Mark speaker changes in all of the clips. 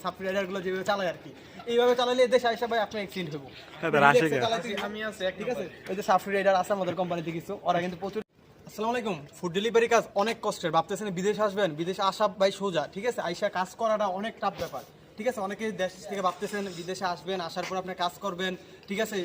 Speaker 1: Supply রাইডারগুলো যেভাবে চালায় আর কি, এইভাবে চালালে দেশে আইসা ভাই আপনি অ্যাক্সিডেন্ট হবো। আমি আছে ঠিক আছে, এই যে সাপ্লাই রাইডার আছে আমাদের কোম্পানিতে কিছু, ওরা কিন্তু প্রচুর। আসসালামু আলাইকুম। ফুড ডেলিভারি কাজ অনেক কষ্টের, ভাবতেছেন বিদেশে আসবেন, বিদেশে আসা ভাই সোজা, ঠিক আছে, আইসা কাজ করাটা অনেক টাফ ব্যাপার, ঠিক আছে। অনেকে দেশ থেকে ভাবতেছেন বিদেশে আসবেন, আসার পর আপনি কাজ করবেন, ঠিক আছে,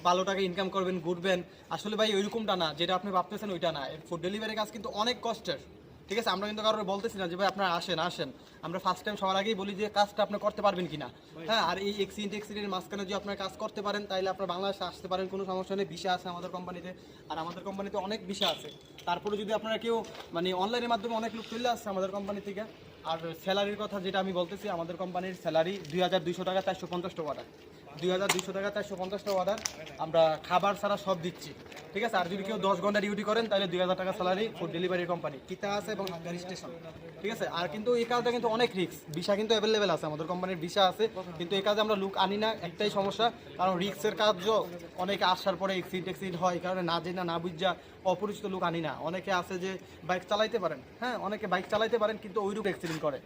Speaker 1: ভালো টাকা ইনকাম করবেন, ঘুরবেন। আসলে ভাই ওইরকমটা না, যেটা আপনি ভাবতেছেন ওইটা না। ফুড ডেলিভারি কাজ কিন্তু অনেক কষ্টের, ঠিক আছে। আমরা কিন্তু কারোর বলতেছি না যে ভাই আপনারা আসেন, আমরা ফার্স্ট টাইম সবার আগেই বলি যে কাজটা আপনি করতে পারবেন কিনা। হ্যাঁ, আর এই এক্সিডেন্টের মাঝখানে যদি আপনার কাজ করতে পারেন তাহলে আপনার বাংলাদেশে আসতে পারেন, কোনো সমস্যা নেই। ভিসা আছে আমাদের কোম্পানিতে, আর আমাদের কোম্পানিতে অনেক ভিসা আছে। তারপরে যদি আপনারা কেউ মানে অনলাইনের মাধ্যমে অনেক লোক চলে আসছে আমাদের কোম্পানি থেকে। আর স্যালারির কথা যেটা আমি বলতেছি, আমাদের কোম্পানির স্যালারি 2200 টাকা 450 টাকা অর্ডার, 2200 টাকা 450 টাকা অর্ডার। আমরা খাবার ছাড়া সব দিচ্ছি, ঠিক আছে। আর যদি কেউ 10 ঘন্টা ডিউটি করেন তাহলে 2000 টাকা স্যালারি। ফুড ডেলিভারি কোম্পানি কিতা আছে এবং হাঙ্গারি স্টেশন, ঠিক আছে। আর কিন্তু এই কাজটা কিন্তু অনেক রিস্ক, ভিসা কিন্তু অ্যাভেলেবেল আছে, আমাদের কোম্পানির ভিসা আছে, কিন্তু এই কাজে আমরা লুক আনি না, একটাই সমস্যা, কারণ রিস্কের কাজও অনেকে আসার পরে এক্সিডেন্ট হয়, এই কারণে না জেনে না বুঝা অপরিচিত লোক আনি না। অনেকে আছে যে বাইক চালাইতে পারেন, হ্যাঁ, অনেকে বাইক চালাইতে পারেন কিন্তু ওইরূপ অ্যাক্সিডেন্ট করে,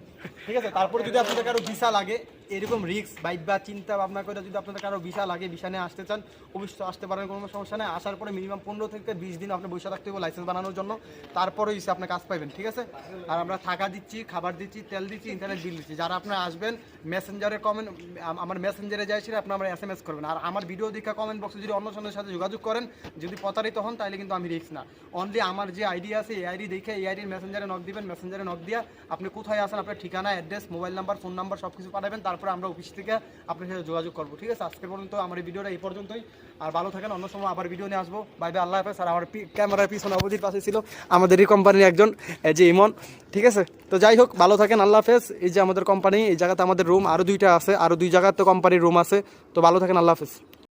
Speaker 1: ঠিক আছে। তারপরে যদি আপনাদের কারো ভিসা লাগে, এরকম রিস্ক বাইক বা চিন্তা ভাবনা করে যদি আপনাদের কারো ভিসা লাগে, ভিসা নিয়ে আসতে চান, অবশ্যই আসতে পারেন, কোনো সমস্যা নেই। আসার পরে মিনিমাম 15 থেকে 20 দিন আপনি বসে থাকতে হবে লাইসেন্স বানানোর জন্য, তারপরে এসে আপনি কাজ পাইবেন, ঠিক আছে। আর আমরা থাকা দিচ্ছি, খাবার দিচ্ছি, তেল দিচ্ছি, ইন্টারনেট বিল দিচ্ছি। যারা আপনারা আসবেন মেসেঞ্জারে কমেন্ট, আমার মেসেঞ্জারে যাইছিল আপনারা আমার SMS করবেন। আর আমার ভিডিও দেখা কমেন্ট বক্সে যদি অন্য জনের সাথে যোগাযোগ করেন, যদি প্রতারিত হন তাহলে কিন্তু আমি রিস্ক না। অনলি আমার যে আইডি আছে এই আইডি দেখে এই আইডির মেসেঞ্জারে নক দিবেন, মেসেঞ্জারে নক দিয়া আপনি কোথায় আসেন, আপনার ঠিকানা, address, mobile number, phone number সব কিছু পাঠাবেন, তারপরে আমরা অফিস থেকে আপনার সাথে যোগাযোগ করবো, ঠিক আছে। আজকের পর্যন্ত আমার এই ভিডিওটা এই পর্যন্তই। আর ভালো থাকেন, অন্য সময় আবার ভিডিও নিয়ে আসবো। বাই বাই, আল্লাহ হাফেজ। আর আমার ক্যামেরার পিছনে অবধির পাশে ছিল আমাদেরই কোম্পানির একজন, যে ইমন, ঠিক আছে। তো যাই হোক, ভালো থাকেন, আল্লাহ হাফেজ। এই যে আমাদের কোম্পানি, এই জায়গাতে আমাদের রুম আরও 2টা আছে, আরও 2 জায়গাতে কোম্পানির রুম আছে। তো ভালো থাকেন, আল্লাহ হাফেজ।